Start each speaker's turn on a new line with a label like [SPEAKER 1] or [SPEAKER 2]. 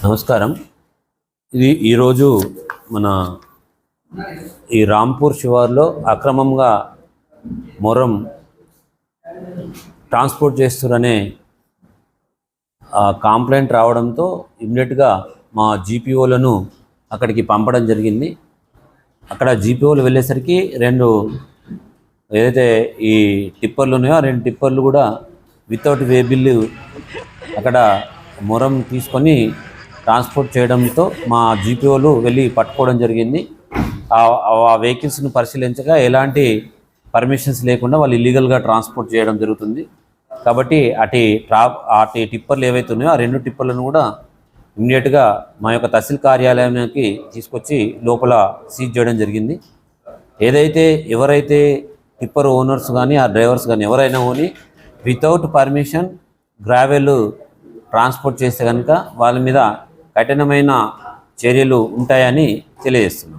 [SPEAKER 1] నమస్కారం. ఇది ఈరోజు మన ఈ రాంపూర్ శివార్లో అక్రమంగా మొరం ట్రాన్స్పోర్ట్ చేస్తున్నారనే కంప్లైంట్ రావడంతో ఇమ్మీడియట్గా మా జీపీఓలను అక్కడికి పంపడం జరిగింది. అక్కడ జీపీఓలు వెళ్ళేసరికి రెండు ఏదైతే ఈ టిప్పర్లు ఉన్నాయో ఆ రెండు టిప్పర్లు కూడా వితౌట్ వే బిల్లు అక్కడ మొరం తీసుకొని ట్రాన్స్పోర్ట్ చేయడంతో మా జీపీఓలు వెళ్ళి పట్టుకోవడం జరిగింది. ఆ వెహికల్స్ను పరిశీలించగా ఎలాంటి పర్మిషన్స్ లేకుండా వాళ్ళు ఇల్లీగల్గా ట్రాన్స్పోర్ట్ చేయడం జరుగుతుంది. కాబట్టి అటు టిప్పర్లు ఏవైతే ఉన్నాయో ఆ రెండు టిప్పర్లను కూడా ఇమ్మీడియట్గా మా యొక్క తహసీల్ కార్యాలయానికి తీసుకొచ్చి లోపల సీజ్ చేయడం జరిగింది. ఎవరైతే టిప్పర్ ఓనర్స్ కానీ ఆ డ్రైవర్స్ కానీ ఎవరైనా కానీ వితౌట్ పర్మిషన్ గ్రావెల్ ట్రాన్స్పోర్ట్ చేస్తే కనుక వాళ్ళ మీద కఠినమైన చర్యలు ఉంటాయని తెలియజేస్తుంది.